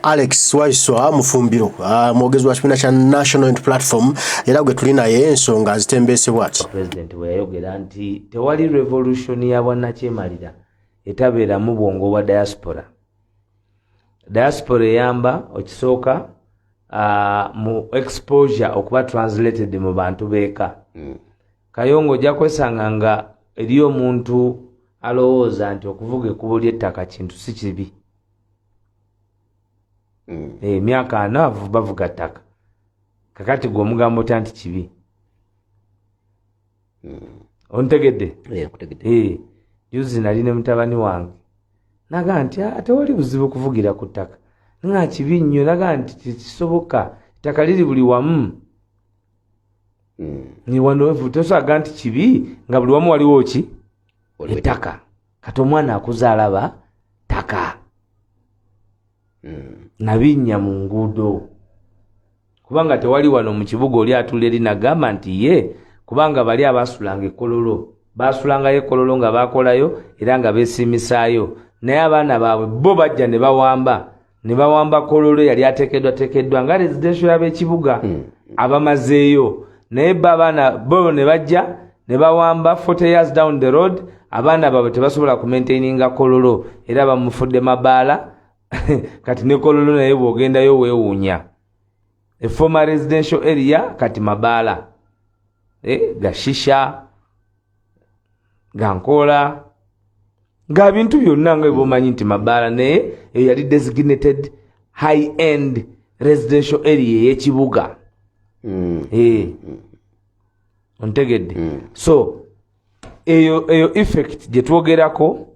Alex Waiswa Mufumbiro mwogezi wa kipina cha National Unity Platform era gwe tuli naye ensonga zitembesebwa ati president we yayogera nti tewali revolution ya bwannakyemalira etabeera mu bwongo bwa diaspora eyamba okisooka mu exposure okuba translated mu bantu beeka Kayongo ojja kwesanga nga eri omuntu alowooza nti okuvuga ekkubo ly'ettaka kintu si kibi. Emyaka 4 bavuga ttaka kakati gwe omugambo tanti kibi. Ontegedde? Juzi nali ne mutabani wange naga nti tewali buzibu kuvugira ku ttaka nga kibi nnyo naga nti kisoboka ttaka liri buli wamu. Ni wano tosaga nti kibi nga buli wamu waliwo ki ettaka kati omwana akuzaalaba ttaka nabinnya mu nguudo kubanga tewali wano mu kibuga oli atula eri nagamba nti ye kubanga bali abasulanga ekkololo basulangayo ekkololo nga bakolayo era nga beesimisaayo naye abaana baabwe bo bajja ne bawamba kololo yali atekeddwa nga residential y'abekibuga abamazeeyo naye abaana bo ne bajja ne bawamba 40 years down the road abaana baabwe tebasobola kumaintaininga kololo era bamufudde mabaala kati ne kololo naye bw'ogendayo weewuunya former residential area kati mabaala gashisha gankola nga bintu byonna nga bomanyi nti mabaala naye yali designated high end residential area y'ekibuga. Ontegedde. So eyo effect gye twogerako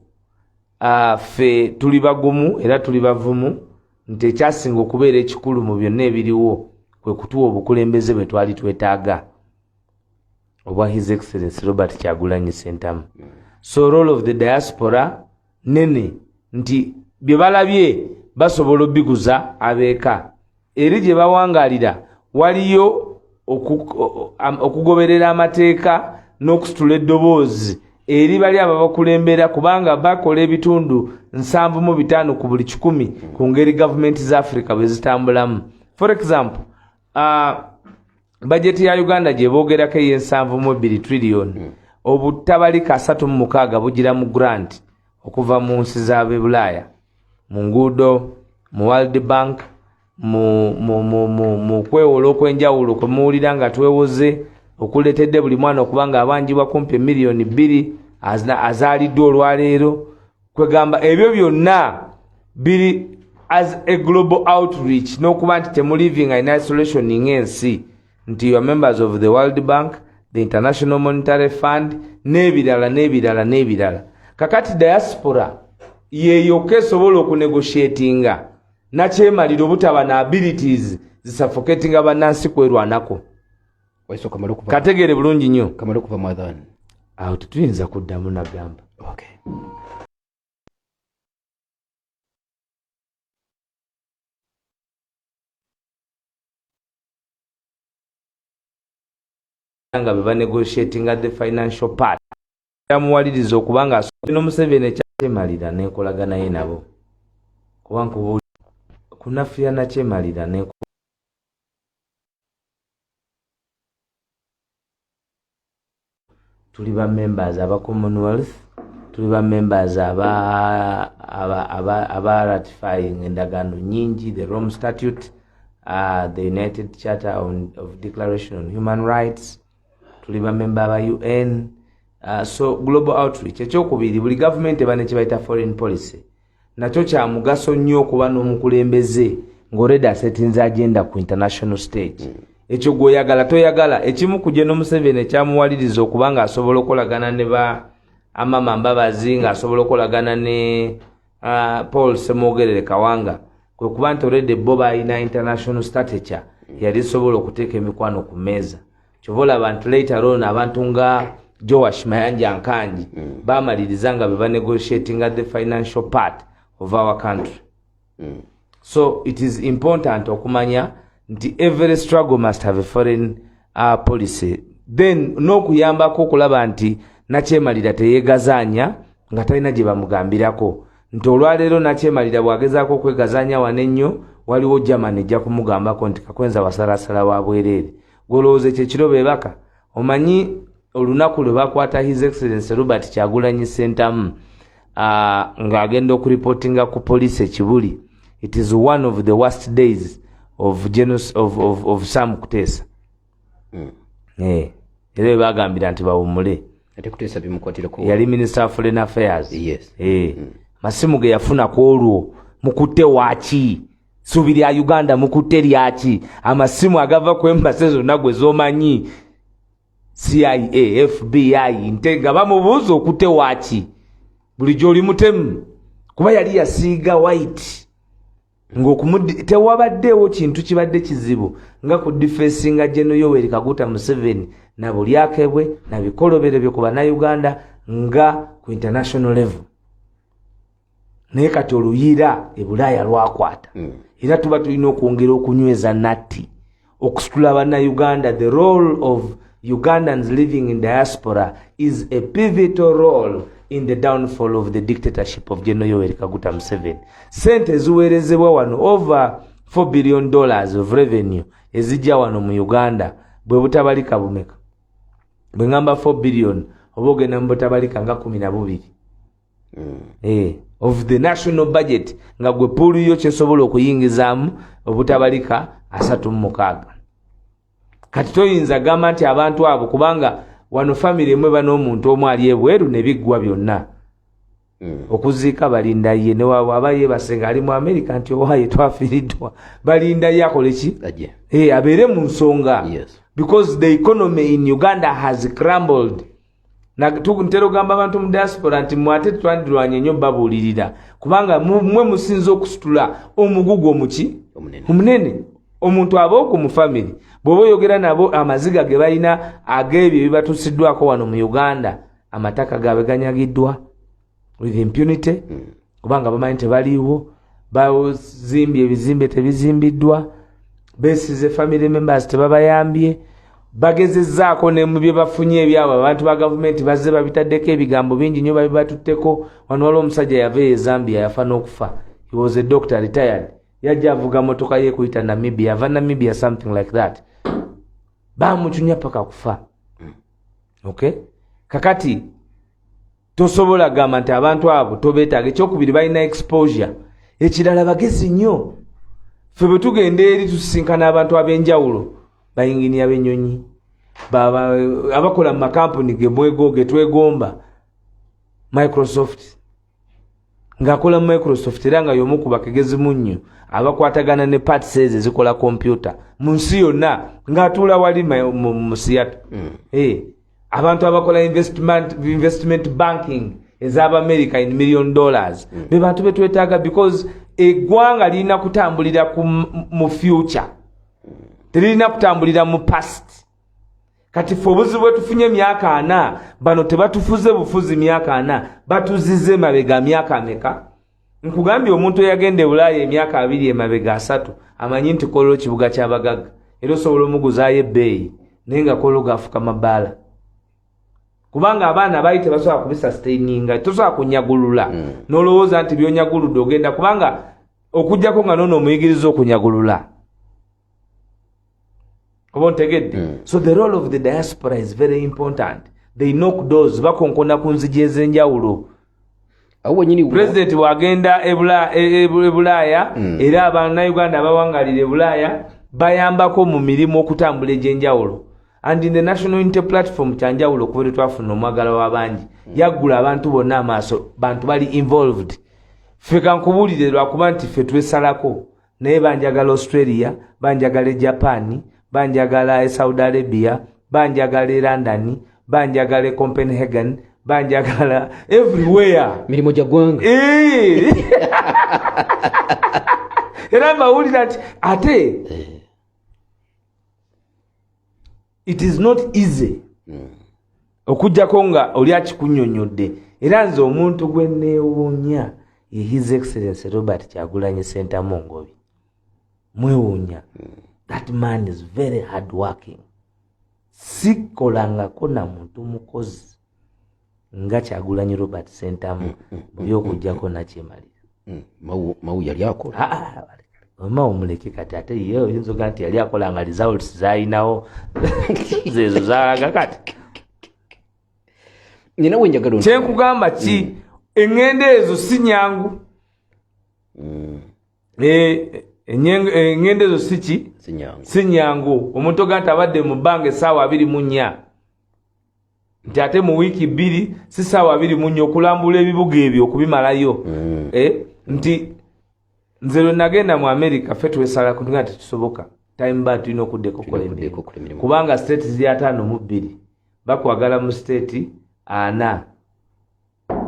ffe tuli bagumu era tuli bavumu nti ekyasinga okubeera ekikulu mu byonna ebiriwo kwe kutuwa obukulembeze bwe twali twetaaga obwa His Excellency Robert Kyagulanyi Ssentamu. So role of the diaspora nene nti bye balabye basobola obiguza abeeka eri gye bawangaalira waliyo okugoberera amateeka n'okusitula eddoboozi eri bali ababakulembera kubanga bakola ebitundu 75 ku buli 100 ku ngeri gavumenti za Africa bwe zitambulamu. For example, budget ya Uganda gye boogerako ey'N7.2 trillion obutabalika 36 bugira mu grant okuva mu nsi z'ab'e Bulaaya mu nguudo mu World Bank mu kwewola okwenjawulo kwe muwulira nga twewoze okuletedde buli mwana okubanga abanjibwa kumpi miliyoni 2 azaaliddwa olwaleero kwegamba ebyo byonna biri as a global outreach n'okuba nti temuliving in isolation ng'ensi nti you are members of the World Bank, the International Monetary Fund n'ebirala. Kakati diaspora yeyoka esobola okunegotiatinga nakyemalira obutaba na abilities zisuffocatinga bannansi kwerwanako. Kategere bulungi nnyo kamala okuva mwadhani awo tetuyinza kuddamu nagamba. Okay. Nga beba negotiating at the financial part yamuwaliriza okubanga no Museveni ekyamalira n'enkolagana ye nabo kubanga kunafuya nakyemalira ne tuli ba members aba Commonwealth tuli ba members aba ratifying endagaano nyingi, the Rome Statute, the United Charter of Declaration on Human Rights, tuli ba member aba UN. So global outreach ekyokubiri buli government eba nekye bayita foreign policy nakyo kya mugaso nnyo okuba n'omukulembeze ng'oredi asetinze agenda ku international stage. Ekyo gw'oyagala toyagala ekimu kuje n'Omuseveni ekyamuwaliriza okubanga asobola okolagana ne ba Amama Mbabazi nga asobola okolagana ne Paul Semwogerere Kawanga kwe kuba nti oredi bo balina international stature yali sobola okuteeka emikwano ku mmeeza. Kyobola abantu later on abantu nga Joash Mayanja Nkanji bamaliriza nga beba negotiating at the financial part of our country. So it is important okumanya nti every struggle must have a foreign policy. Then n'okuyambako okulaba nti nakyemalira teyeegazaanya nga talina gye bamugambirako nti olwaleero nakyemalira bw'agezaako okwegazaanya wano ennyo waliwo Germany ejja kumugambako nti Kakwenza wasalasala wa bwerere golowooza ekyo ekiro beebaka omanyi olunaku lwe bakwata His Excellency Robert Kyagulanyi Ssentamu ng'agenda okuripotinga ku poliisi ekibuli. It is one of the worst days of Sam Kuteesa. Era bagambira nti bawumule. Ate Kuteesa bimukwatirako. Yali Minister of Foreign Affairs. Yes. Masimu ge yafuna ku olwo mukutte waaki subiri ya Uganda mukutte lyaki amasimu agava ku embassy zonna gwe z'omanyi CIA, FBI ntega bamubuuza okutte waaki bulijjo oli mutemu kuba yali yasiiga white tewabaddeewo kintu kibadde kizibu nga ku defensinga General Yoweri Kaguta Museveni na bulyakebwe na bikolobero byo ku bannayuganda nga ku international level. Naye kati oluyira e Bulaaya lwakwata era tuba tulina okwongera okunyweza natti okusitula bannayuganda. The role of Ugandans living in diaspora is a pivotal role in the downfall of the dictatorship of General Yoweri Kaguta Museveni. Sente eziweerezebwa wano over $4 billion of revenue ezijja wano mu Uganda bwe butabalika bumeka. Bwe ngamba 4 billion oba ogenda mu butabalika nga 12. Of the national budget nga gwe poolu yo kyesobola okuyingizaamu obutabalika 36. Kati toyinza gamba nti abantu abo kubanga wano family emwe bano omuntu omu ali ebweru ne biggwa byonna. Okuziika balinda ye ne waba yeebasenga ali mu America nti owaye twafiiriddwa balinda ye akole ki? Abeere mu nsonga. Because the economy in Uganda has crumbled. Ntero gamba abantu mu diaspora nti mwate twandirwanye nnyo babuulirira kubanga mwe musinza okusitula omugugu omuki omunene omuntu ab'oku mu family bw'oba oyogera nabo amaziga ge balina ag'ebyo ebibatuusiddwako wano mu Uganda amataka gaabwe ganyagiddwa with impunity kubanga bamanyi tebaliiwo bazimbye ebizimbe tebizimbiddwa beesize family members tebabayambye bagezezzaako ne mu bye bafunye ebyabo abantu ba gavumenti bazze babitaddeko ebigambo bingi nnyo babibatutteko. Wano waliwo omusajja yava e Zambia yafa n'okufa. He was a doctor retired. Yajja avuga motoka ye kuyita Namibia, ava Namibia something like that. Bamuchunya paka kufa. Okay? Kakati tosobola gamba nti abantu abo tobeetaaga. Ekyokubiri balina exposure. Ekirala bagezi nnyo. Ffe bwe tugenda eri tusisinkana abantu ab'enjawulo bayingini abenyonyi abakola mu makampuni ge twegomba Microsoft ng'akola Microsoft era nga y'omu ku bakegezi munnyo abakwatagana ne parts ezo ezikola computer mu nsi yonna ng'atuula wali mu Seattle. Abantu abakola investment banking ez'Amerika in $1 million be bantu betwetaaga because eggwanga lirina kutambulira mu future terina kutambulira mu past. Kati ffe obuzibu bwe tufunye emyaka 4 bano tebatufuze bufuzi myaka 4 batuzize mabega myaka ameka. Nkugambye omuntu eyagenda e Bulaaya emyaka 2 emabega 3 amanyi nti Kololo kibuga ky'abagagga era osobola omuguzaayo ebbeeyi naye nga Kololo gaafuka mabaala kubanga abaana baali tebasobola kubisustaininga tosobola kunyagulula n'olowooza nti byonyaguludde ogenda kubanga okujjako nga noono omuyigiriza okunyagulula. So the role of the diaspora is very important. They knock doors bakonkona ku nzigi ez'enjawulo. President wagenda e Bulaaya era Abannayuganda abawangalira e Bulaaya bayambako mu mirimu okutambula egy'enjawulo. And in the National Unity Platform kyanjawulo okuba twafuna omwagala w'abangi yaggula abantu bonna amaaso bantu bali involved. Ffe kankubuulire lwakuba nti ffe twesalako naye banjagala Australia, banjagala Japan, banjagala Saudi Arabia, banjagala London, banjagala Copenhagen, banjagala everywhere. Mirimo gya ggwanga. Era mbawulira nti ate it is not easy okujjako nga oli akikunnyonnyodde. Era nze omuntu gwe neewuunya ye His Excellency Robert Kyagulanyi Ssentamu Ngobi. Mwewuunya. That man is very hard working. Sikolangako na muntu mukozi nga Kyagulanyi Robert Ssentamu by'okujjako nakyemalira. Mawu yali akola. wema omuleke kati ate ye oyinza okuga nti yali akola nga results zaalinawo zezo zaalaga kati nina wenjagala kyenkugamba ki eŋŋende ezo si nyangu eŋŋende ezo si ki si nyangu omuntu oga nti abadde mu bbanga essaawa 24 nti ate mu wiiki 2 si ssaawa 24 okulambula ebibuga ebyo okubimalayo nti nze lwe nagenda mu America ffe twesala kutuga nti kisoboka time ba tulina okuddeko kola emirimu kubanga state ziri 52 bakwagala mu state 4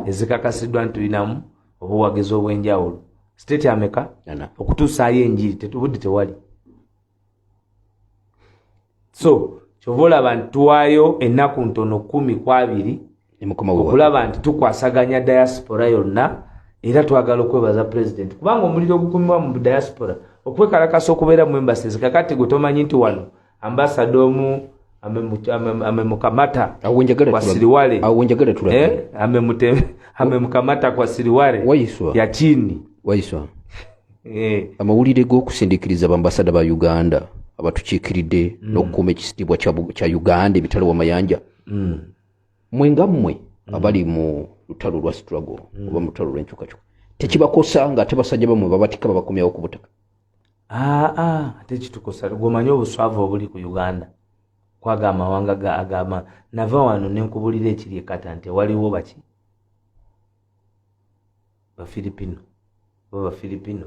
ezikakasiddwa nti tulinamu obuwagizi obw'enjawulo state ameka okutuusaayo enjiri tetubudde tewali so kyova olaba nti tuwaayo ennaku ntono 10 okulaba nti tukwasaganya diaspora yonna era twagala okwebaza president kubanga omuliro ogukumibwa mu diaspora okwekalakasa okubeera mu embassies kakati gwe tomanyi nti wano ambassador omu amemukamata kwa Siriwale amemukamata kwa Siriwale ya chini waiswa amawulire g'okusindikiriza bambasada ba Uganda abatukiikiridde n'okukuuma ekitiibwa kya Uganda emitalo w'amayanja mwe abali mu lutalo lwa struggle oba mu lutalo lw'enkyukakyuka tekibakosa nga ate basajja bamwe babatika babakomyawo ku butaka ate kitukosa gwomanyi obuswavu obuli ku Uganda kwaga amawanga agama nava wano nenkubulira ekiri ekata nti waliwo baki Bafilipino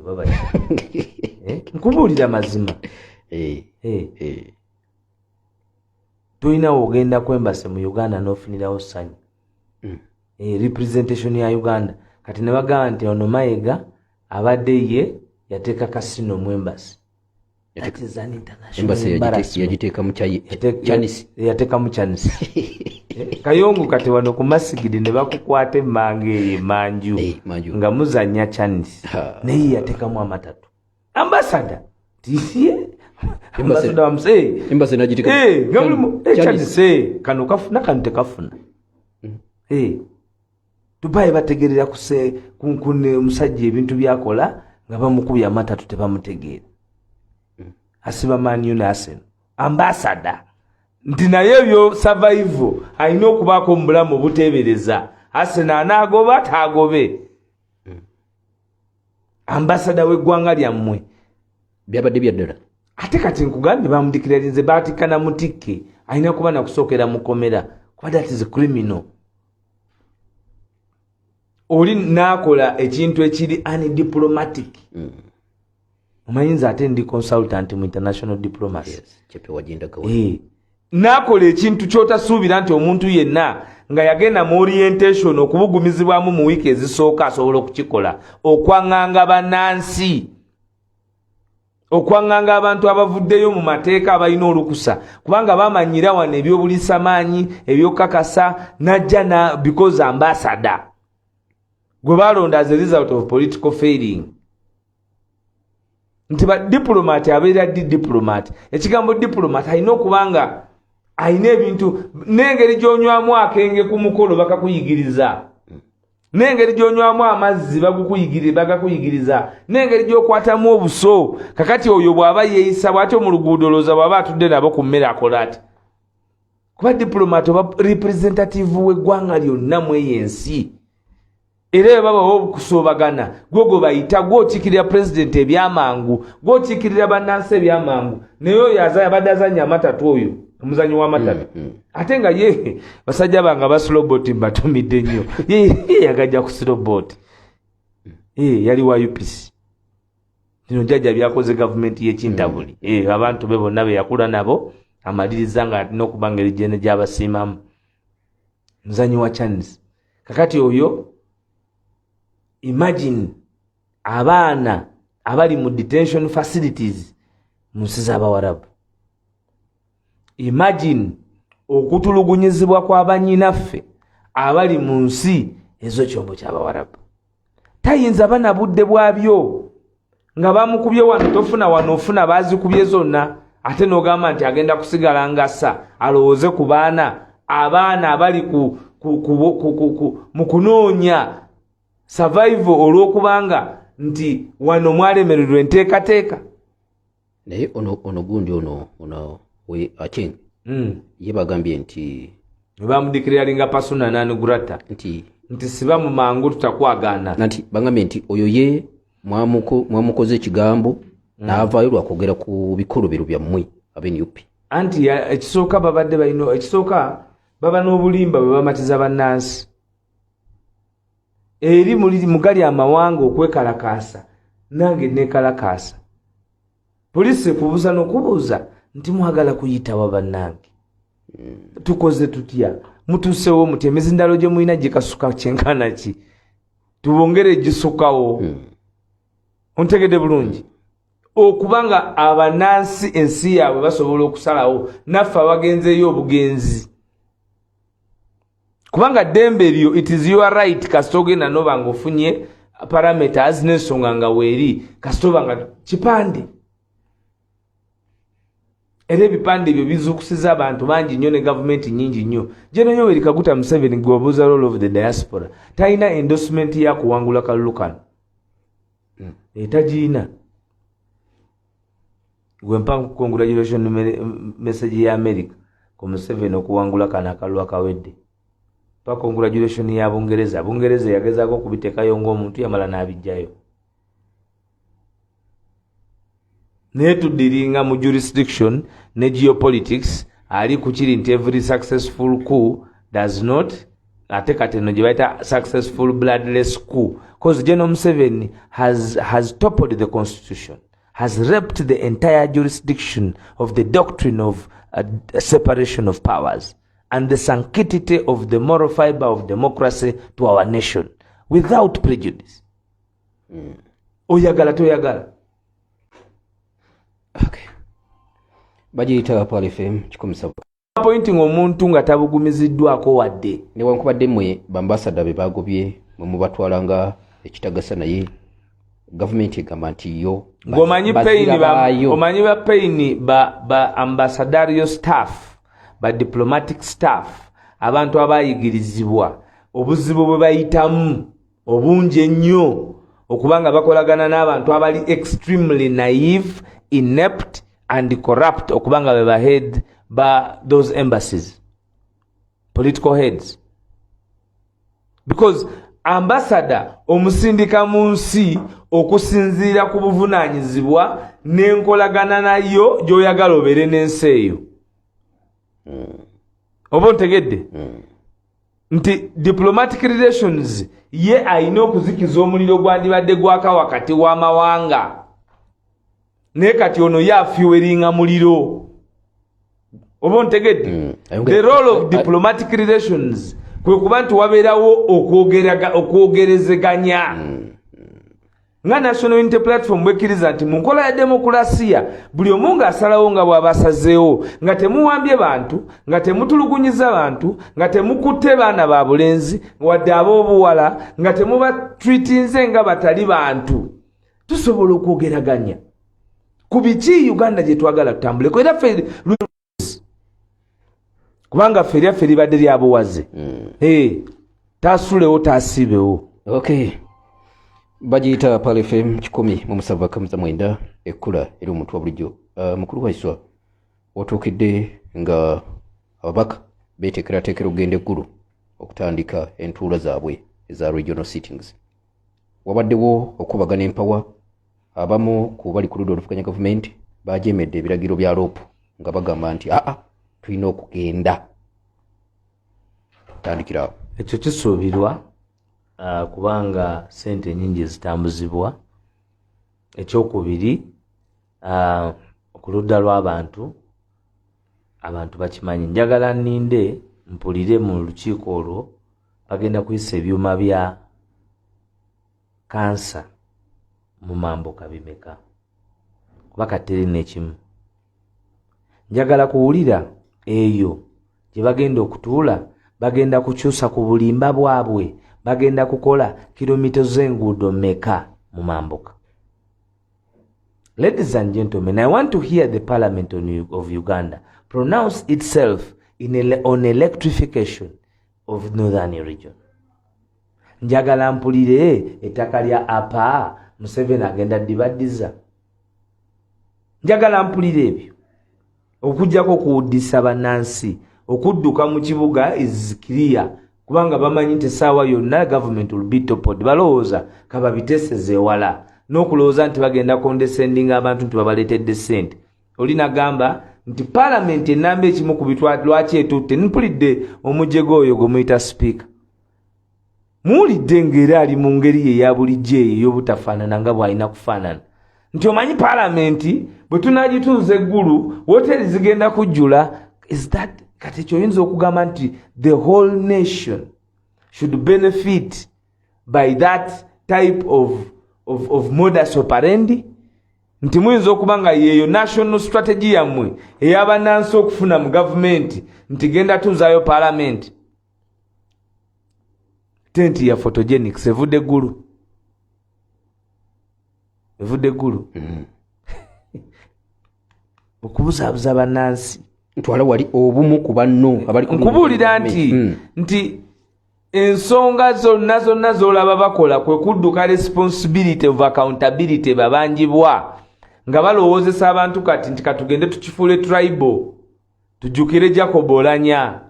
baba nkubulira mazima tulina ogenda kwembase mu Uganda n'ofunirawo ssanyu representation ya Uganda kati ne bagamba nti ono Mayiga abadde ye yateeka kasino mu embassy yagiteeka mu Chinese Kayongo kati wano ku Masigidi ne bakukwata emmange emanju nga muzanya Chinese naye yateekamu amatatu ambassador tisiye ambassador amse embassy najiteeka Chinese kano kafuna kano tekafuna Dubai bategerera kunkune omusajja ebintu byakola nga bamukubya amatatu tebamutegeera asiba Man United ambassador nti naye byo survival alina okubaako mu bulamu obuteebereza Arsenal anaagoba taagobe ambassador w'eggwanga lyammwe byabadde byaddala ate kati nkugambye bamudikiralize baatikana mutikke alina kuba nakusookera mukomera kuba that is criminal oli naakola ekintu ekiri undiplomatic omayinza ate ndi consultant mu international diplomacy naakola ekintu kyotasuubira nti omuntu yenna nga yagenda mu orientation okubugumizibwamu mu wiiki ezisooka asobola okukikola okwaŋŋanga bannansi okwaŋŋanga abantu abavuddeyo mu mateeka abalina olukusa kubanga bamanyira wano ebyobulisamaanyi ebyokakasa najja because ambassador gwe balonda as a result of political failing nti ba diplomat abeera diplomat ekigambo diplomat alina okubanga alina ebintu n'engeri gy'onywamu akenge ku mukolo bakakuyigiriza n'engeri gy'onywamu amazzi bagakuyigiriza n'engeri gy'okwatamu obuso kakati oyo bw'aba yeeyisa bw'atyo mu luguudo looza bw'aba atudde nabo ku mmere akola ati kuba diplomat oba representative w'eggwanga lyonna mu eyo ensi era babawo okusoobagana gwe bayita gw'okiikirira president ebyamangu gw'okiikirira bannansi ebyamangu naye oyo yabadde azannya amatatu oyo omuzanyi w'amatatu ate nga ye basajja banga basiloboti mbatumidde nnyo yagajja ku siloboti yali wa UPC kino jjajja byakoze gavumenti y'ekintabuli abantu be bonna be yakula nabo amaliriza nga alina okuba ngeri gyene gy'abasiimamu muzanyi wa Chinese kakati oyo imagine abaana abali mu detention facilities mu nsi z'Abawarabu imagine okutulugunyizibwa kw'abanyinaffe abali mu nsi ez'ekyombo ky'Abawarabu tayinza bana budde bwabyo nga bamukubye wano tofuna wano ofuna bazikubye zonna ate n'ogamba nti agenda kusigala ngassa alowooze ku abaana abali mu kunoonya survival olw'okubanga nti wano mwalemererwa enteekateeka. naye ono gundi ono we Acheng ye bagambye nti bamudikiralinga persona non-grata nti siba mu mangu tutakwagaana nti bagambye nti oyo ye mwamukoze ekigambo n'avaayo lwakwogera ku bikolobero byammwe ab'NUP anti ekisooka babadde balina ekisooka baba n'obulimba bwe bamatiza bannansi eri mugali amawanga okwekalakaasa nange nekalakaasa poliisi kubuuza n'okubuuza nti mwagala kuyitawa bannange tukoze tutya mutuusewo muti emizindalo gye mulina gikasuka kyenkana ki tubongere gisukawo ontegedde bulungi okubanga abannansi ensi yaabwe basobola okusalawo naffe abagenzeeyo obugenzi kubanga ddembe eryo it is your right kasita ogenda noba nga ofunye parameters n'ensonga nga weeri kasita oba nga kipande era ebipande ebyo bizuukusiza abantu bangi nnyo ne gavumenti nnyingi nnyo General Yoweri Kaguta Museveni gwe wabuuza role of the diaspora talina endorsement ya kuwangula kalulu kano etagiina gwe mpa congratulation message ya America ku Museveni okuwangula kano akalulu akawedde pa congratulation ya Bungereza yagezaako kubiteekayo ng'omuntu yamala n'abijjayo naye tuddiringa mu jurisdiction ne geopolitics ali kukiri nti every successful coup does not ate kateno gye bayita successful bloodless coup because General Museveni has toppled the constitution, has raped the entire jurisdiction of the doctrine of separation of powers and the sanctity of the moral fiber of democracy to our nation without prejudice. Oyagala toyagala. Okay. Bagiyita Pal FM 17. Appointing omuntu nga tabugumiziddwako wadde. Newankubadde mmwe bambasada be bagobye mwe mubatwalanga ekitagasa naye gavumenti egamba nti yo omanyi ba pain ba ambassadorial staff ba diplomatic staff abantu abayigirizibwa obuzibu bwe bayitamu obungi ennyo okubanga bakolagana n'abantu abali extremely naive, inept and corrupt okubanga be bahead ba those embassies, political heads, because ambassador omusindika mu nsi okusinziira ku buvunaanyizibwa n'enkolagana nayo gy'oyagala obeere n'ensi eyo. Oba ontegedde nti diplomatic relations ye alina okuzikiza omuliro gwandibadde gwaka wakati w'amawanga naye kati ono yafiweringa muliro. Oba ontegedde the role of diplomatic relations kwe kuba nti wabeerawo okwogerezeganya nga National Unity Platform bwekkiriza nti mu nkola ya demokrasiya buli omu ng'asalawo nga bw'abasazeewo nga temuwambye bantu, nga temutulugunyiza bantu, nga temukutte baana ba bulenzi wadde ab'obuwala, nga temubatreatinze nga batali bantu, tusobola okwogeraganya ku biki Uganda gye twagala tutambuleko era ffe kubanga ffe lyaffe libadde lyabuwaze taasulewo taasiibewo. Okay. Bagiyita Pal FM 17.9 ekkula eri omuntu wa bulijjo. Mukulu wa Iswa watuukidde nga ababaka beeteekerateekera okugenda eggulu okutandika entuula zaabwe eza regional sittings. Wabaddewo okubagana empawa abamu ku bali ku ludda oluvuganya gavumenti bajeemedde ebiragiro bya loopu nga bagamba nti tulina okugenda tandikirawo. Ekyo kisuubirwa kubanga sente nyingi ezitambuzibwa. Ekyokubiri ku ludda lw'abantu abantu bakimanyi. Njagala nninde mpulire mu lukiiko olwo bagenda kuyisa ebyuma bya kansa mu mambuka bimeka kuba kateri n'ekimu. Njagala kuwulira eyo gye bagenda okutuula bagenda kukyusa ku bulimba bwabwe, bagenda kukola kilomita z'enguudo meka mu mambuka. Ladies and gentlemen, I want to hear the Parliament of Uganda pronounce itself on electrification of northern region. Njagala mpulire ettaka lya APA Museveni agenda dibadiza. Njagala mpulira ebyo. Okujjako kuwuddisa bannansi, okudduka mu kibuga is clear. Kubanga bamanyi nti essaawa yonna government will be toppled. Balowooza kababiteeseze ewala n'okulowooza nti bagenda condescending abantu nti babaleetedde ssente. Oli nagamba nti parliament ennamba ekimu ku bitwala lwaki etutte. Mpulidde omujego oyo gwe muyita speaker. Muwulidde ng'era ali mu ngeri ye eya bulijjo eyo ey'obutafaanana nga bw'alina kufaanana. Nti omanyi parliament bwe tunaagituuza eggulu woteeri zigenda kujjula. Is that kati ekyo oyinza okugamba nti the whole nation should benefit by that type of modus operandi? Nti muyinza okuba nga yeeyo national strategy yammwe ey'abannansi okufuna mu gavumenti nti genda tuuzaayo parliament. Tenti ya photogenics evudde eggulu. Evudde eggulu. Okubuzaabuza bannansi. Ntwala wali obumu ku banno abali ku nkubuulira nti ensonga zonna z'olaba bakola kwe kudduka responsibility of accountability babanjibwa nga balowoozesa abantu kati nti katugende tukifuule tribal. Tujjukire Jacob Olanya.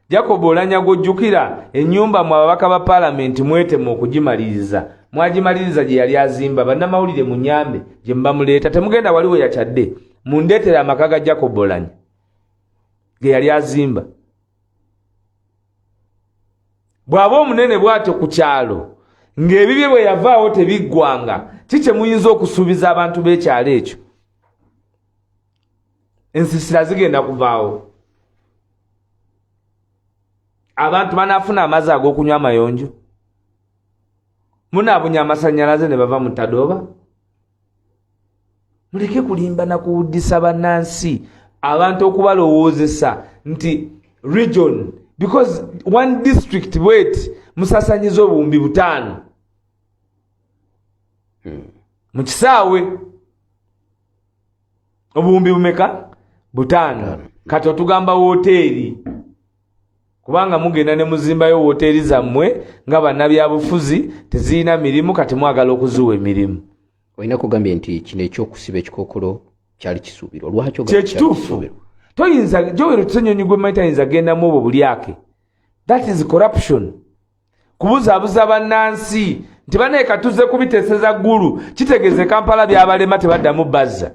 Jacob Olanya gw'ojjukira ennyumba mu ababaka ba parliament mwetemu okugimaliriza. Mwagimaliriza gye yali azimba bannamawulire mu Nyambe gye mbamuleeta. Temugenda waliwo yakyadde. Mundeetera amaka ga Jacob Olanya ge yali azimba. Bw'aba omunene bw'atyo ku kyalo ng'ebibye bwe yavaawo tebiggwanga, kiki muyinza okusuubiza abantu b'ekyalo ekyo? Ensisira zigenda kuvaawo. Abantu banaafuna amazzi ag'okunywa amayonjo. Munaabunya amasannyalaze ne bava mu Tadooba. Muleke kulimba na kuwuddisa bannansi abantu okubalowoozesa nti region because one district bweti musasanyiza obuwumbi 5 mu kisaawe. Obuwumbi bumeka 5. Kati otugamba woteeri kubanga mugenda ne muzimbayo woteeri zammwe nga bannabyabufuzi tezirina mirimu kati mwagala okuzuwa emirimu. Olina kugambye nti kino ekyokusiba ekikookolo kyali kisuubirwa. Lwaki kyekituufu? Toyinza Joel Tusenyonyi gwe mayita ayinza gendamu obwo bulyake. That is corruption. Kubuzaabuza bannansi nti banaye katuze kubiteeseza ggulu kitegeeze Kampala byabalema tebaddamu bazza.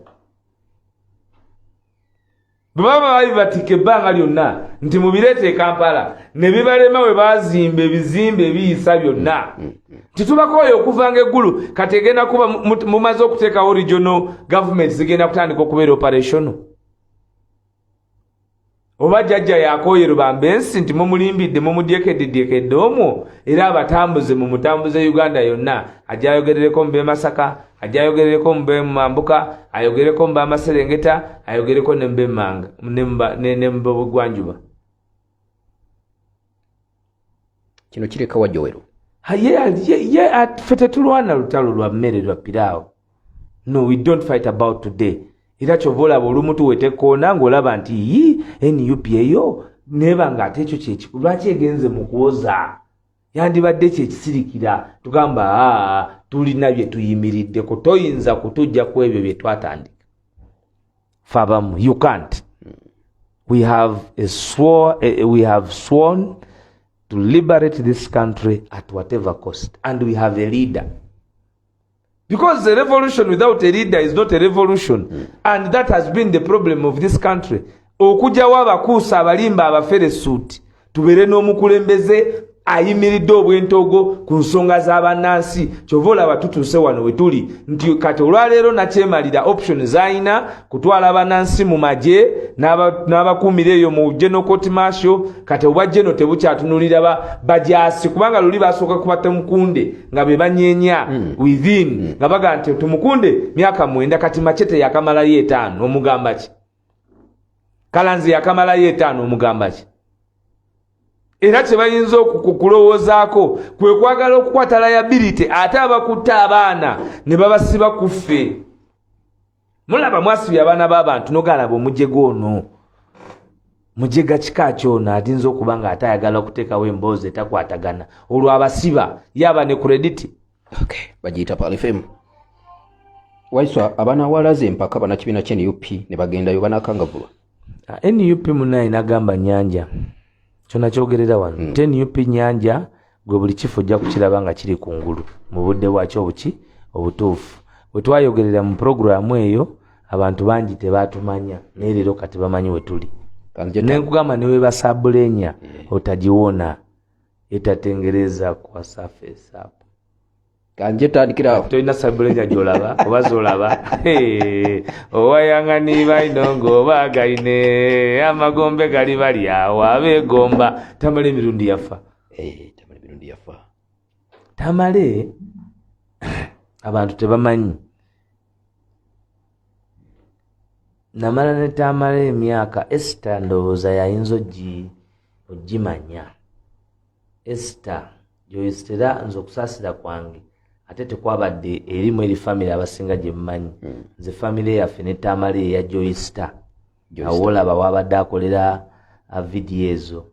Bwe baba babibatika ebbanga lyonna nti mubireete e Kampala ne bibalema we baazimba ebizimbe ebiyisa byonna. Titubakooye okuvanga eggulu kati egenda kuba mumaze okuteekawo regional government zigenda kutandika okubeera operational. Oba jjajja yakooye Rubambensi nti mumulimbidde mumudyekedde omwo era abatambuze mu mutambuze Uganda yonna ajja ayogerereko mu Masaka, ajja ayogerereko mu Mambuka, ayogereko mu Maserengeta, ayogereko ne Mbemanga ne Mbogwanjuba. Kino kireka wa Joero. Ffe tetulwana lutalo lwa mmere lwa piraawo. No, we don't fight about today. Era kyova olaba olumu tuwetekoona ng'olaba nti NUP eyo neba ng'ate ekyo kyeki lwaki egenze mu kuwoza yandibadde kyekisirikira tugamba tulina bye tuyimiriddeko toyinza kutujja ku ebyo bye twatandika. Fabamu, you can't. We have sworn to liberate this country at whatever cost, and we have a leader. Because a revolution without a leader is not a revolution. And that has been the problem of this country. Okujawo abakuusa abalimba abaferesuuti tubeere n'omukulembeze ayimiridde obwentogo ku nsonga z'abannansi. Kyova olaba tutuuse wano we tuli nti kati olwaleero nakyemalira option z'alina kutwala abannansi mu magye n'abakuumira eyo mu General Court Martial. Kati obwa General tebukyatunulira bajaasi kubanga luli basooka kubatta Mukunde nga be banyeenya within nga baga nti Tumukunde myaka 9 kati Machete yakamalayo 5 omugamba ki? Kalanzi yakamalayo 5 omugamba ki? Era tebayinza okukulowoozaako kwe kwagala okukwata liability ate abakutta abaana ne babasiba ku ffe. Mulaba mwasibye abaana b'abantu nogalaba omujego ono. Mujega kika kyona atinza okuba nga ate ayagala okuteekawo emboozi etakwatagana olwo abasiba yaba ne credit. Okay, bagiyita Pal FM. Waiswa abana walaze empaka banakibiina kye NUP ne bagendayo banakangavulwa. NUP munayi nagamba nyanja kyona kyogerera wano NUP nyanja gwe buli kifo ojja kukiraba nga kiri kungulu mu budde bwakyo obutuufu. Bwe twayogerera mu puroguramu eyo abantu bangi tebatumanya naye leero kati bamanyi we tuli. Nenkugamba ne webasabulenya otagiwona etatengereza kwa surface hapo. Kanje tandikira awo. Toyina sabulenya gyolaba oba zolaba. Owayangani bainongo bagaine amagombe gali bali awo abegomba Tamale emirundi yafa. Tamale emirundi yafa. Tamale abantu tebamanyi. Namala ne Tamale emyaka Esther ndowooza yayinza ogimanya. Esther gyoyisitera nze okusaasira kwange ate tekwabadde erimu eri famire abasinga gye mmanyi. Nze famire yaffe ne Tamale eya Joyster awo olaba wabadde akolera vidiyo ezo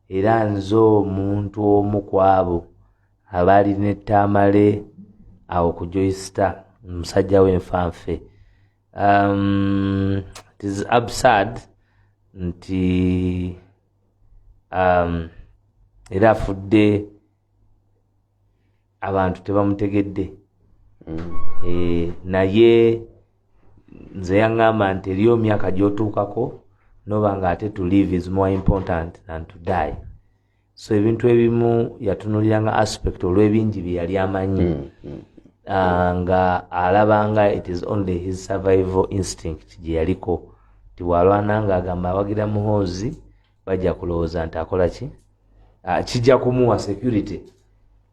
era nze omuntu omu ku abo abaali ne Tamale awo ku Joyster musajja w'enfanfe. It is absurd nti era afudde abantu tebamutegedde. Naye nze yaŋŋamba nti eriyo myaka gy'otuukako noba nga ate to live is more important than to die. So ebintu ebimu yatunuliranga aspect olw'ebingi bye yali amanyi nga alabanga it is only his survival instinct gye yaliko ti bwalwana nga agamba awagira muhoozi bajja kulowooza nti akola ki kijja kumuwa security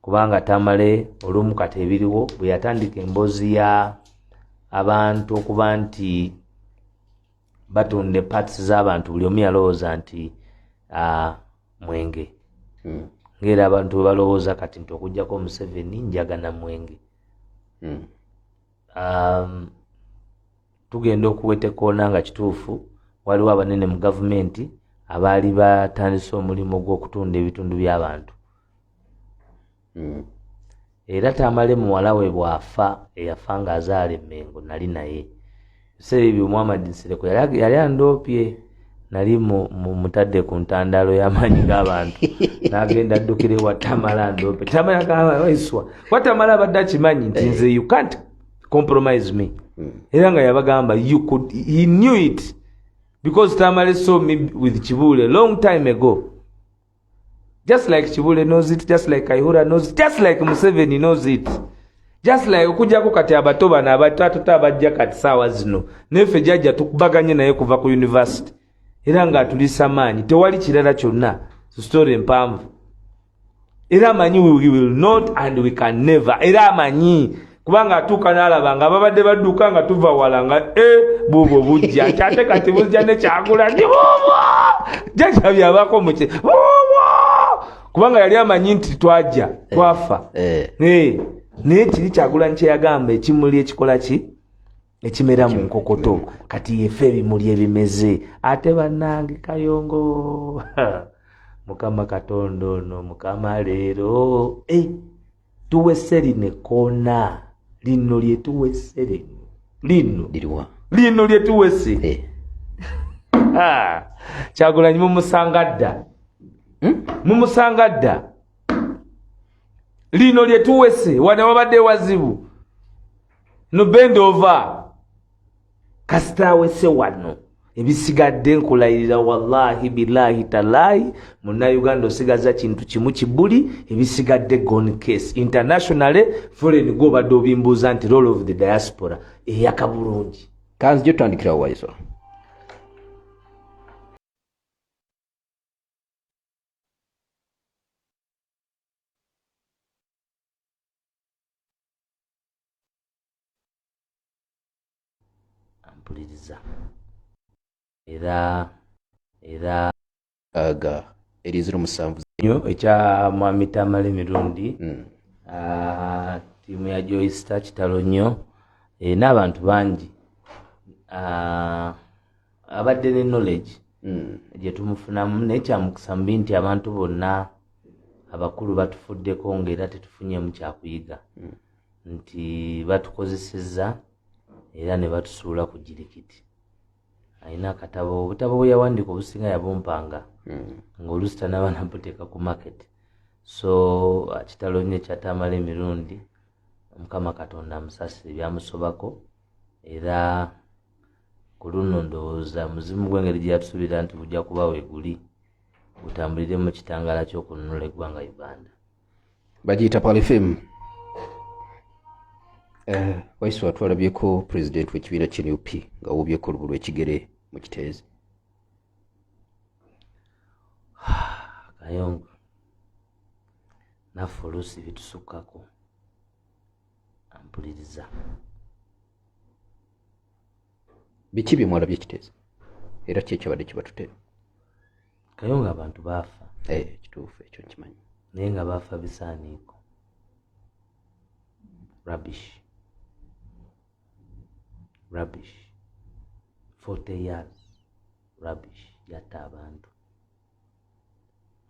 kubanga Tamale olumu kati ebiriwo bwe yatandika emboozi ya abantu okuba nti batunda parts z'abantu buli omu yalowooza nti mwenge ng'era abantu bwe balowooza kati nti okugjako Museveni njagana mwenge. Tugenda okuwetekoona nga kituufu waliwo abanene mu gavumenti abaali batandise omulimu gw'okutunda ebitundu by'abantu. Era Tamale muwala we bwafa eyafa ng'azaala Emmengo nali naye biseera ebyo Muhammad Nsereko yali andoopye nali mutadde ku ntandaalo y'amaanyi g'abantu n'agenda addukire wa Tamale andoopye. Tamale agamba Waiswa kwa Tamale abadde akimanyi nti nze you can't compromise me. Era nga yabagamba he knew it because Tamale saw me with Kibule long time ago. Just like Kibule knows it, just like Kaihura knows it, just like Museveni knows it. Just like okujjako kati abato bano abatatu abajja kati saawa zino nefe jajja tukubaganye naye kuva ku university era nga atulisa maanyi tewali kirala kyonna story empanvu. Era amanyi we will not and we can never. Era amanyi kubanga atuuka n'alaba nga babadde badduka nga tuva wala nga buubwo bujja ate kati bujja ne Kyagulanyi buubwo jajja byabako muke buubwo kubanga yali amanyi nti twafa. Naye kiri Kyagulanyi kye yagamba ekimuli ekikola ki ekimera mu nkokoto kati yefe ebimuli ebimeze ate bannange Kayongo Mukama Katonda ono Mukama leero tuwese linekoona lino lyetuwese lino lyetuwese Kyagulanyi mumusanga dda lino lyetuwese wane wabadde wazibu no bend over kasita wese wano ebisigadde nkulayirira wallahi billahi talahi Munnayuganda osigaza kintu kimu kibuli ebisigadde gone case internationally foreign go badde obimbuuza nti role of the diaspora eyakabulungi kanzi gye tutandikira Waiswa. Ampuliriza era aga eri 07 ekya Mwami Tamale emirundi tiimu ya Joyster kitalo nnyo n'abantu bangi abadde ne knowledge gye tumufunamu naye kyamukisa mbi nti abantu bonna abakulu batufuddeko ng'era tetufunyeemu kyakuyiga nti batukozesezza era ne batusuula ku jirikiti. Alina akatabo, obutabo bwe yawandiika obusinga yabumpanga ng'oluusi tanaba nabuteeka ku market. So kitalo nnyo kyatamala emirundi, Mukama Katonda amusaasire byamusobako, era ku luno ndowooza muzimu gw'engeri gye yatusuubira nti gujja kuba weeguli gutambulire mu kitangaala ky'okununula eggwanga Uganda. Bagiyita Pal FM. Waiswa twalabyeko president w'ekibiina ky'NUP nga wubyeko olubu lw'ekigere mu Kiteezi. Kayongo naffe oluusi bitusukkako ampuliriza. Biki bye mwalabye Kiteezi era ki ekyabadde kibatutera? Kayongo abantu baafa. Kituufu ekyo nkimanyi. Naye nga baafa bisaaniiko. Rubbish. 40 years. Rubbish. Yatta abantu.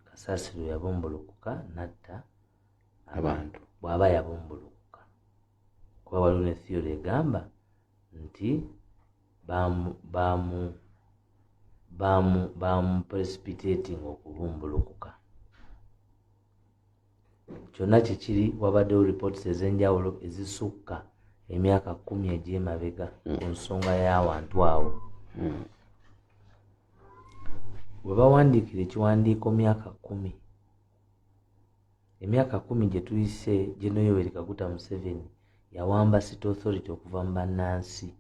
Kasasiro yabombolokoka natta abantu. Bw'aba yabombolokoka. Kuba waliwo ne theory egamba nti bamu precipitating okubumbulukuka. Kyonna kikiri wabaddewo reports ez'enjawulo ezisukka emyaka 10 egy'emabega ku nsonga y'awantu awo. Bwe bawandiikira ekiwandiiko myaka 10, emyaka 10 gye tuyise General Yoweri Kaguta Museveni yawamba City Authority okuva mu bannansi,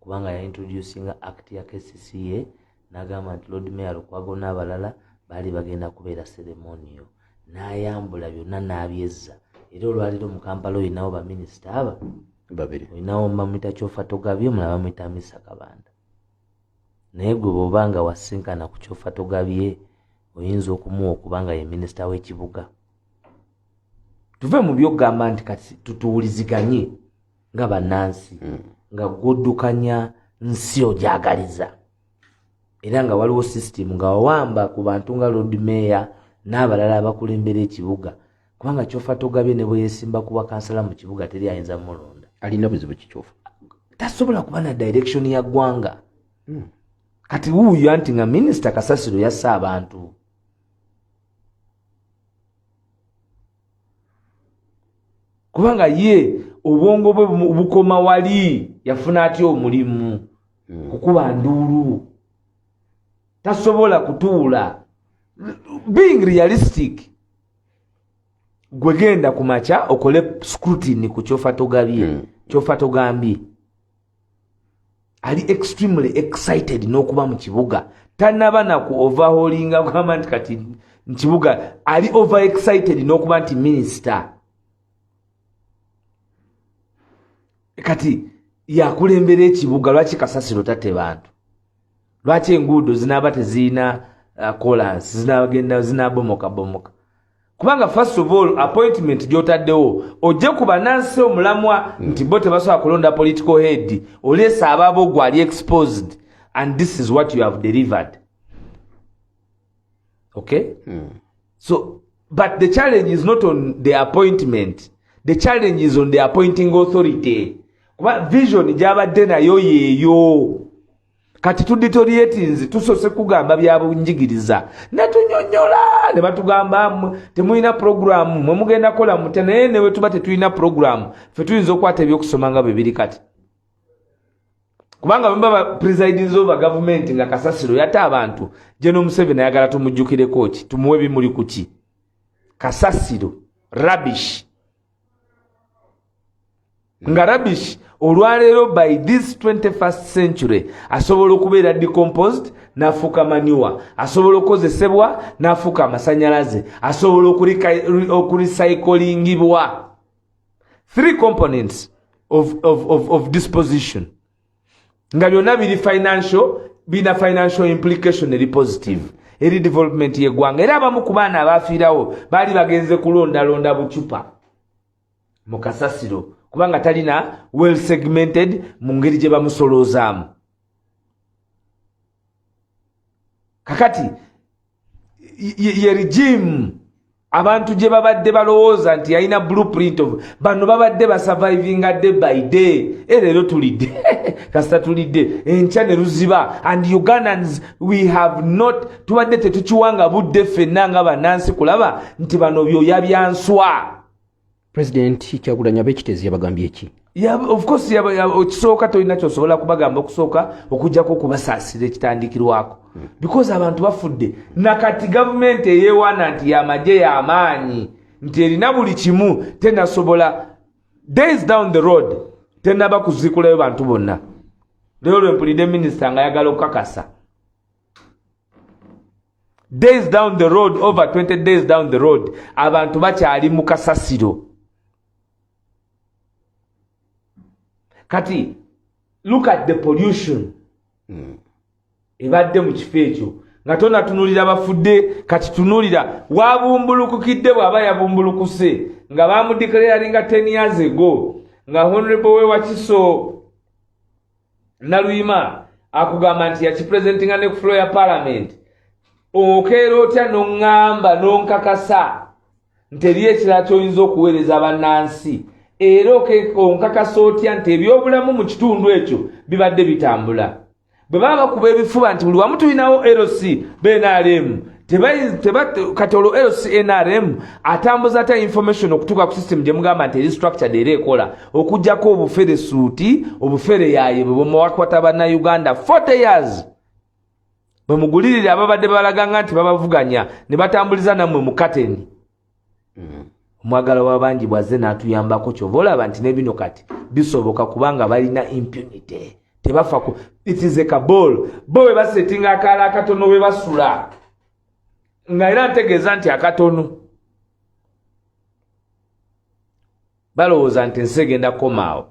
kubanga ya introducinga act ya KCCA n'agamba nti Lord Mayor Lukwago n'abalala baali bagenda kubeera ceremonial, n'ayambula byonna n'abyezza. Era olwaliro mu Kampala oyinawo baminisita aba babiri, oyinawo bamuyita Kyofa Togabye, omulala bamuyita Hamisa Kabanda. Naye gwe bw'obanga wasinkana ku Kyofa Togabye oyinza okumuwa okubanga ye minisita w'ekibuga. Tuve mu by'okugamba nti kati tutuwuliziganye nga bannansi, nga gwoddukanya nsi ogyagaliza, era nga waliwo system nga wawamba ku bantu nga Lord Mayor n'abalala abakulembera ekibuga, kubanga Kyofa Togabye ne bwe yeesimba kuba kansala mu kibuga teri ayinza mulonda. Alina buzibu ki Kyofa? Tasobola kuba na direction ya ggwanga. Kati wuuyo anti nga minisita Kasasiro yassa abantu. Kubanga ye obwongo bwe bukoma wali yafuna atya omulimu kukuba nduulu. Tasobola kutuula. Being realistic, gwegenda kumacha okole scrutiny ku Kyofa Togabye. Kyofa Togambye ali extremely excited n'okuba mu kibuga, tanaba na ku overhaulinga kugamba nti kati mu kibuga ali over excited n'okuba nti minister. Kati yakulembera ekibuga, lwaki Kasasiro tate bantu? Lwaki enguudo zinaaba teziina clearance, zinagenda zinabomoka? Kubanga first of all appointment gyotaddewo ojje ku bannansi omulamwa nti bo tebasobola kulonda political head, oleesa ababo gwe ali exposed, and this is what you have delivered. Okay? So, but the challenge is not on the appointment. The challenge is on the appointing authority. Kuba vision gyabadde nayo yeeyo. Kati tuditoriatinzi tusose kugamba byabunjigiriza natunyonyola ne batugamba temuyina program mwe mugenda kola mutene newe tuba tetuyina program fe tuyinza okwata ebyokusoma nga bibiri kati. Kubanga bamba presiding over government nga Kasasiro yata abantu General Museveni ayagala tumujjukire kochi tumuwe bimuli kuki Kasasiro rubbish nga rubbish. Olwaleero by this 21st century asobola okubeera decomposed n'afuuka manure, asobola okukozesebwa n'afuuka amasanyalaze, asobola okurecyclingibwa. 3 components of disposition nga byonna biri bina financial implication eri positive eri development y'eggwanga. Era abamu ku baana abaafiirawo baali bagenze kulondalonda bucupa mu Kasasiro kubanga talina well segmented mu ngeri gye bamusolozaamu. Kakati ye regime abantu gye babadde balowooza nti yalina blueprint of bano babadde basurvivinga day by day leero tulidde kasita tulidde enkya ne luziba and Ugandans we have not tubadde tetukiwanga budde ffenna nga bannansi kulaba nti bano byoya byanswa. President Kyagulanyi ab'ekitezi yabagambye eki? Of course okisooka tolina kyosobola kubagamba okusooka okujjako okubasaasira ekitandikirwako because abantu bafudde nakati gavumenti eyeewaana nti yamagye y'amaanyi nti erina buli kimu tenasobola days down the road tenaba kuzikulayo bantu bonna. Leero lwempulidde minisita nga ayagala okukakasa days down the road, over 20 days down the road abantu bakyali mu kasasiro. Kati look at the pollution ebadde mu kifo ekyo nga tonatunulira bafudde kati tunulira wabumbulukukidde bw'aba yabumbulukuse nga bamudeclaringa 10 years ago nga honorable we Wakiso Naluyima akugamba nti yakipresentinga ne ku floor ya parliament okeera otya n'oŋŋamba n'onkakasa nti eriyo ekirala ky'oyinza okuweereza bannansi era onkakasa otya nti ebyobulamu mu kitundu ekyo bibadde bitambula. Bwe baba bakuba ebifuba nti buli wamu tulinawo LC BNRM kati olwo LC NRM atambuza ata information okutuuka ku system gye mugamba nti eri structured era ekola okuggyako obufere suuti obufere yaye bwe bumuwakwata bannayuganda 40 years bwe mugulirire ababadde balaganga nti babavuganya ne batambuliza nammwe mu kateni. Omwagala w'abangi bwazze n'atuyambako kyova olaba nti ne bino kati bisoboka kubanga balina impunity tebafa ku it is a cabal bo we basettinga akaala akatono we basula nga era ntegeeza nti akatono balowooza nti ensi egenda kukomaawo.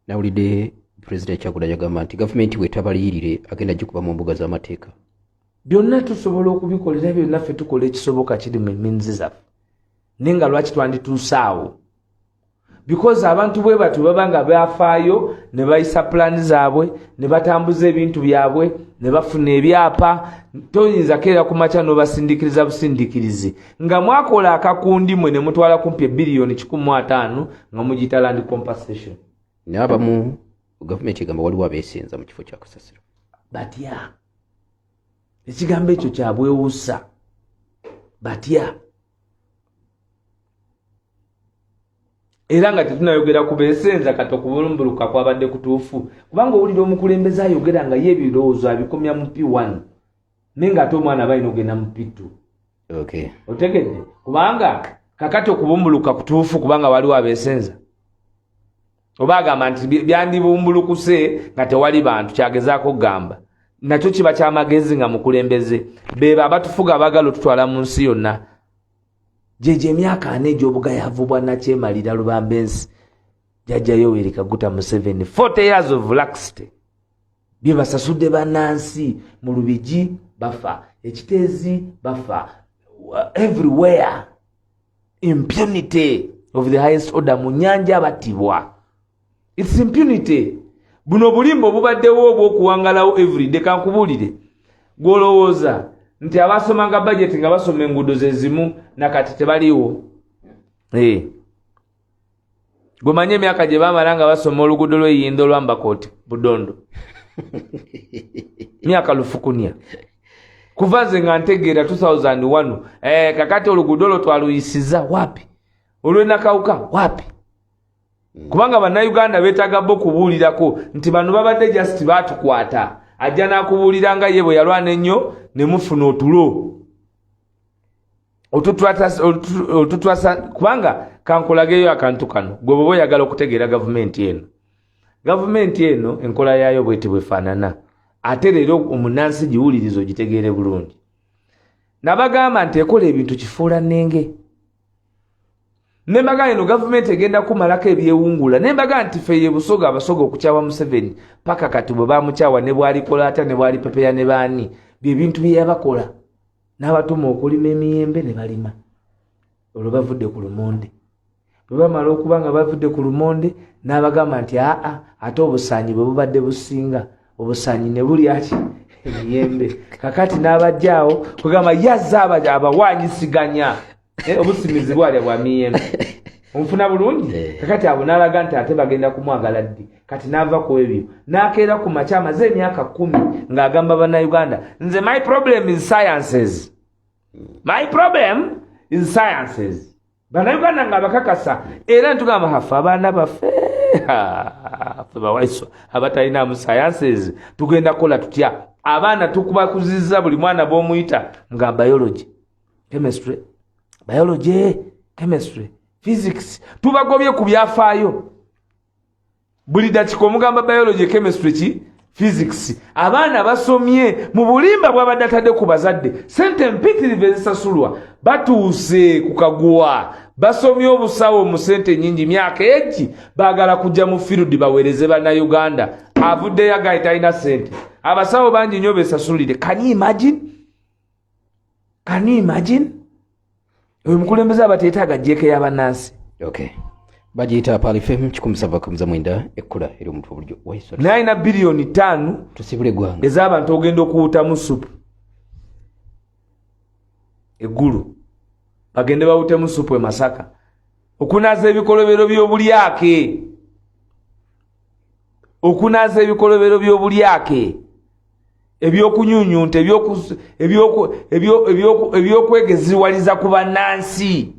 Nawulidde President Kyagulanyi agamba nti gavumenti bw'etabaliyirire agenda gikuba mu mbuga z'amateeka. Byonna tusobola okubikolera byonna ffe tukola ekisoboka kiri mu minzi zaffe nenga lwaki twandituusaawo because abantu bwe batu babanga bafaayo ne bayisa plan zaabwe ne batambuza ebintu byabwe ne bafuna ebyapa toyinza keera ku makya n'obasindikiriza busindikirizi nga mwakola akakundi mwe ne mutwala kumpi billion 1.5 nga mugiyita land compensation. N'abamu gavumenti egamba waliwo abeesenza mu kifo kya kasasiro batya ekigambo ekyo kyabwewuusa batya era nga tetunayogera ku beesenza kati okubumbuluka kwabadde kutuufu kubanga owulira omukulembeze ayogera nga ye ebirowoozo abikomya mu P1 naye nga ate omwana balina ogenda mu P2. Okay. Otegedde kubanga kakati okubumbuluka kutuufu kubanga waliwo abeesenza oba agamba nti byandibumbulukuse nga tewali bantu kyagezaako kugamba nakyo kiba kyamagezi nga mukulembeze beba abatufuga abagala otutwala mu nsi yonna. Jeje emyaka 4 egy'obugayavu bwa Nakyemalira Lubambensi Jjajja Yoweri Kaguta Museveni 40 years of laxity bye basasudde bannansi mu Lubigi bafa ekiteezi bafa everywhere impunity of the highest order mu nyanja batibwa. It's impunity. Buno bulimbo bubaddewo obw'okuwangalawo everyday kankubulire gwolowooza nti abasomanga budget nga basoma enguudo ze zimu nakati tebaliwo. Gumanye emyaka gye bamala nga basoma oluguudo lw'Eyindo Lwambakoti Budondo myaka lufukunya kuva nze nga ntegeera 2001 kakati oluguudo olwo twaluyisiza wapi olw'enakawuka wapi kubanga bannayuganda beetaaga bo kubuulirako nti bano babadde just baatukwata ajja n'akubuulira nga ye bwe yalwana ennyo ne mufuna otulo otutwasa kubanga kankolageyo akantu kano gwe bwe oyagala okutegeera gavumenti eno enkola yaayo bweti bwefaanana ate leero omunansi giwulirizo gitegeere bulungi nabagamba nti ekola ebintu kifuula nnenge nembaga eno gavumenti egenda kumalako ebyewungula nembaga nti feye busoga abasoga okukyawa Museveni paka kati bwe bamukyawa ne bwalikola ata ne bwalipepeya ne baani byebintu byeyabakola n'abatuma okulima emiyembe ne balima olwo bavudde ku lumonde bwe bamala okuba nga bavudde ku lumonde n'abagamba nti ate obusaanyi bwe bubadde businga obusaanyi ne buli ati emiyembe kakati n'abajjaawo kugamba yazza abawanyisiganya obusimizi bwalya bwa miyembe onfuna bulungi kakati abo n'alaga nti ate bagenda kumwagala ddi kati n'ava ku ebyo n'akeera ku makya amaze emyaka 10 ng'agamba bannayuganda nze my problem is sciences bannayuganda nga bakakasa era ntugamba hafe abaana baffe ffe bawaiswa abatalinamu sciences tugenda kukola tutya abaana tukubakuzizza buli mwana b'omuyita nga biology chemistry physics tubagobye ku byafaayo buli dakika omugamba biology chemistry physics abaana basomye mu bulimba bw'abadde atadde ku bazadde sente mpitirivu ezisasulwa batuuse ku kaguwa basomye obusawo mu sente nyingi myaka egi baagala kujja mu field baweereze bannayuganda avuddeyo agayita alina sente abasawo bangi nnyo besasulire. Can you imagine oyo mukulembeze abateetaaga jjeeke y'abannansi. Okay. Bajiyita Pali FM 17.9 ekkula eri omuntu obulyo waiswa. Naina bilioni 5 tusibule gwanga. Ez'abantu ogenda okuwutamu supu. Eggulu. Bagende bawutemu supu e Masaka. Okunaaza ebikolobero by'obulyake. Ebyokunyunyunta ebyokwegeziwaliza ku bannansi.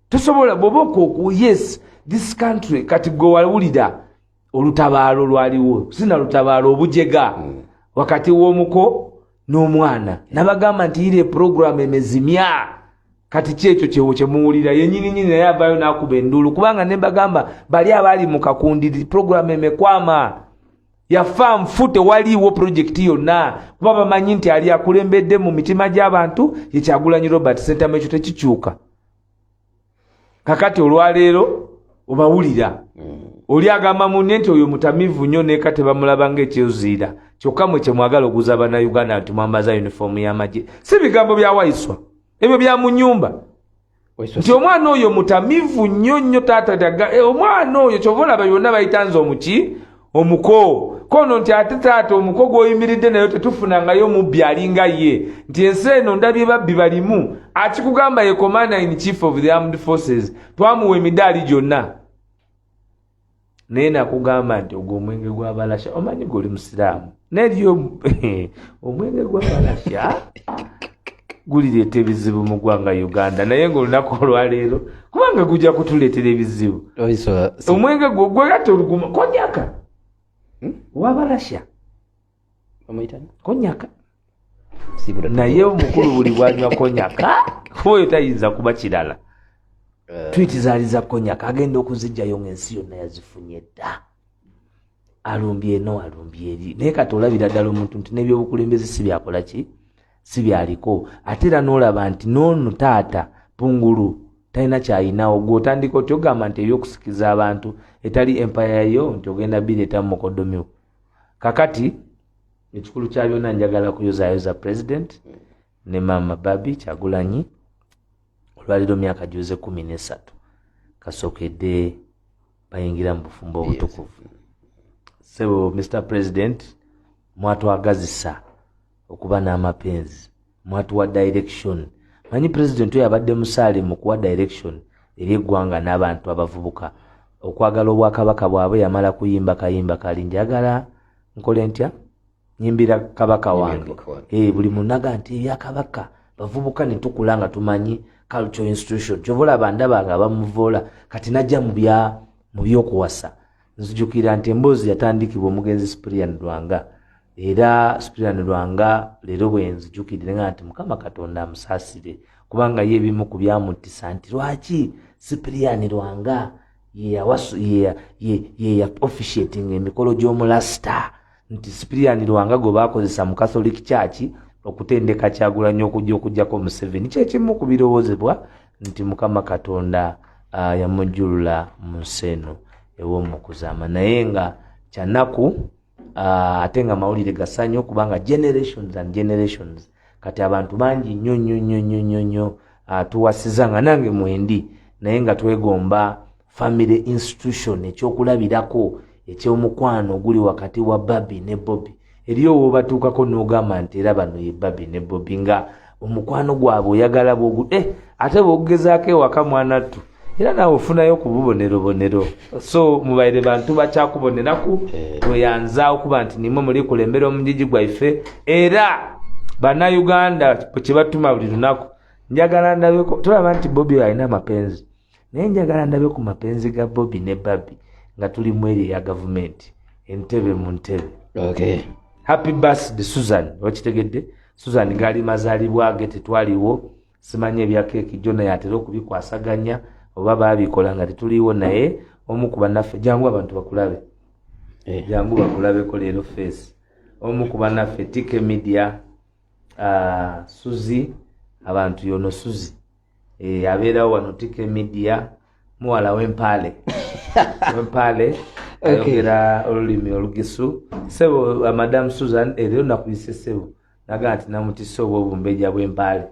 Tosobola boboko yes this country kati go walulida olutabaalo lwaliwo sina lutabaalo obujega wakati w'omuko n'omwana nabagamba nti ile program emezimya kati kyekyo kyewo kyemuwulira yennyini naye avayo n'akuba endulu kubanga ne bagamba bali abali mu kakundi program emekwama yafa mfute waliwo project yonna kuba bamanyi nti ali akulembedde mu mitima gy'abantu ye Kyagulanyi Robert Sentamu ekyo tekikyuka. Kakati olwaleero obawulira oli agamba munne nti oyo mutamivu nnyo neeka tebamulaba ng'ekyoziira kyokka mwe kyemwagala okuza bannayuganda nti mwambaza yunifoomu y'amagye si bigambo bya Waiswa ebyo bya mu nnyumba nti omwana oyo mutamivu nnyo taata omwana oyo kyova olaba yonna bayitanze omuko kono nti ate taata omuko gw'oyimiridde nayo tetufunangayo mubbi alinga ye nti ensi eno ndabye babbi balimu akikugamba ye commander in chief of the armed forces twamuwa emidaali gyonna naye nakugamba nti ogwo omwenge gw'abalasha omanyi guli musiraamu neryo omwenge gw'abalasha gulireeta ebizibu mu ggwanga Uganda naye ng'olunaku olwaleero kubanga gujja kutuleetera ebizibu omwenge gwe ate oluguma konyaka wabalasha konyaka naye omukulu buli bwanywa konyaka oyo tayinza kuba kirala twiti zaali za konyaka agenda okuzijjayo ng'ensi yonna yazifunye dda alumbye eno alumbye eri naye kati olabira ddala omuntu nti n'ebyobukulembeze si byakola ki si byaliko ate era n'olaba nti n'ono taata pungulu talina kyayinawo gw'otandika oti ogamba nti ebyokusikiza abantu etali empire yo nti ogenda bireeta mu mukodomiwo kakati ekikulu kya byonna njagala kuyozaayoza president ne mama Babi Kyagulanyi olwaliro myaka gyuze 13 kasookedde bayingira mu bufumbo obutukuvu sebo Mr. President mwatwagazisa okuba n'amapenzi mwatuwa direction manyi president oyo abadde musaale mu kuwa direction eri eggwanga n'abantu abavubuka okwagala obwakabaka bwabwe yamala kuyimba kayimba kali njagala nkole ntya nyimbira kabaka wange buli munaga nti ebyakabaka bavubuka ne tukula nga tumanyi cultural institution kyobola bandaba nga bamuvoola kati najja mu by'okuwasa nzijukira nti emboozi yatandikibwa omugenzi Cyprian Lwanga era Cyprian Lwanga leero bwe nzijukirire nga nti Mukama Katonda amusaasire kubanga ye ebimu ku byamutisa nti lwaki Cyprian Lwanga ye officiating emikolo gy'omulasita nti Cyprian Lwanga gwe baakozesa mu Catholic Church okutendeka Kyagulanyi okujjako Museveni kyekimu ku birowoozebwa nti Mukama Katonda yamujjulula mu nsi eno ew'omukuzaama naye nga kyanaku ate nga mawulire gasanyo kubanga generations and generations kati abantu bangi nnyo tuwasiza nga nange mwendi naye nga twegomba family institution ekyokulabirako ekyomukwano oguli wakati wa Babi ne Bobby eriyo wobatuukako n'ogamba nti era bano ye Babi ne Bobby nga omukwano gwabwe oyagala ate bwogezaako ewaka mwanattu era naawe ofunayo ku bubonero so mubaire bantu bakyakuboneraku tweyanza okuba nti nimwe muli kulembera omujiji gwaife era bannayuganda kyebatuma buli lunaku njagala ndabeko tulaba nti Bobi alina amapenzi naye njagala ndabe ku mapenzi ga Bobi ne Babi nga tuli mu eri ya gavumenti entebe mu ntebe. Okay. Happy birthday Susan wakitegedde Susan gali mazalibwa ge tetwaliwo simanye bya keki jona yatera okubikwasaganya oba babikola nga tetuliwo naye omu ku bannaffe jangu abantu bakulabe jangu bakulabe ko leero face omu ku bannaffe Tike Media Suzi abantu yono Suzi abeerawo wano Tike Media muwala w'empale ayogera olulimi olugisu sebo Madam Susan eriyo nakuyise sebo naga nti namutisse obwobumbeja bw'empale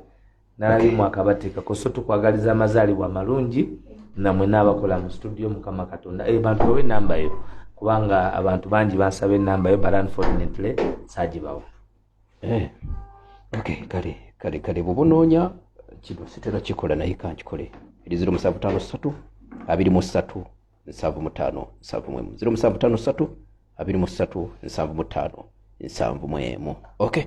nalabimu akabateeka koso tukwagaliza amazaalibwa amalungi namwe n'abakola mu studio Mukama Katonda bantu bawe namba yo kubanga abantu bangi bansaba enamba yo but unfortunately sagibawo. Okay, kale bubunoonya kino sitera kikola naye kankikole eri 0753 23 75 0753 23 75 71. Okay.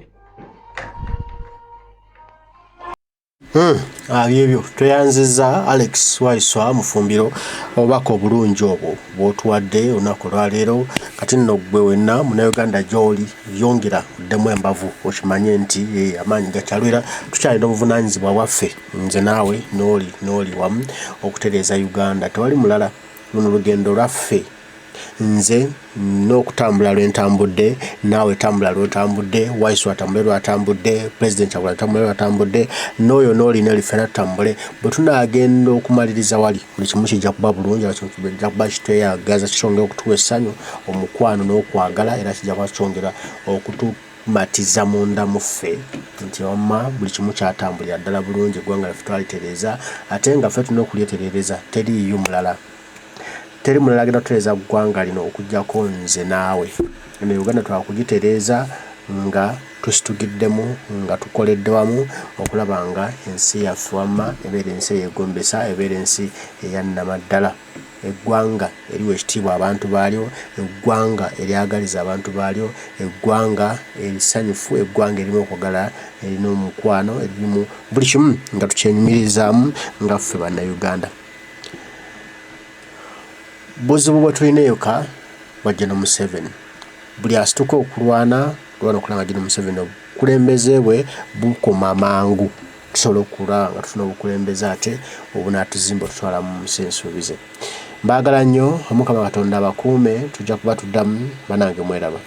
Byebyo tweyanziza Alex Waiswa Mufumbiro obako obulungi obwo bw'otuwadde olunaku lwaleero kati nno gwe wenna Munnayuganda gy'oli yongera kuddemu embavu okimanye nti amaanyi gakyalwera tukyalina obuvunaanyizibwa bwaffe nze naawe n'oli wamu okutereeza Uganda tewali mulala luno lugendo lwaffe nze n'okutambula lwentambudde naawe tambula lwotambudde Waiswa atambule lwatambudde President Kyagulanyi atambule lwatambudde n'oyo n'olina lifena tutambule bwe tunaagenda okumaliriza wali buli kimu kijja kuba bulungi kijja kuba kitweyagaza kikyongera okutuwa essanyu omukwano n'okwagala era kijja kuba kikyongera okutumatiza munda muffe nti wamma buli kimu kyatambulira ddala bulungi eggwanga lyaffe twalitereeza ate nga ffe tulina okulyetereereza teriiyo mulala teri mulala agenda kutereeza ggwanga lino okuggyako nze naawe ne Uganda twakugitereeza nga tusitugiddemu nga tukoledde wamu okulaba nga ensi yaffe wamma ebeera ensi eyegombesa ebeera ensi eyannamaddala eggwanga eriwo ekitiibwa abantu baalyo eggwanga eryagaliza abantu baalyo eggwanga erisanyufu eggwanga erimu okwagala erina omukwano erimu buli kimu nga tukyenyumirizaamu nga ffe bannayuganda. Buzibu bwe tulina eyoka bwa General Museveni buli asituka okulwana okulanga General Museveni obukulembeze bwe bukoma mangu tusobola okulaba nga tufuna obukulembeze ate obunaatuzimba otutwala mu nsi ensuubize. Mbaagala nnyo Omukama Katonda abakuume tujja kuba tuddamu banange mweraba.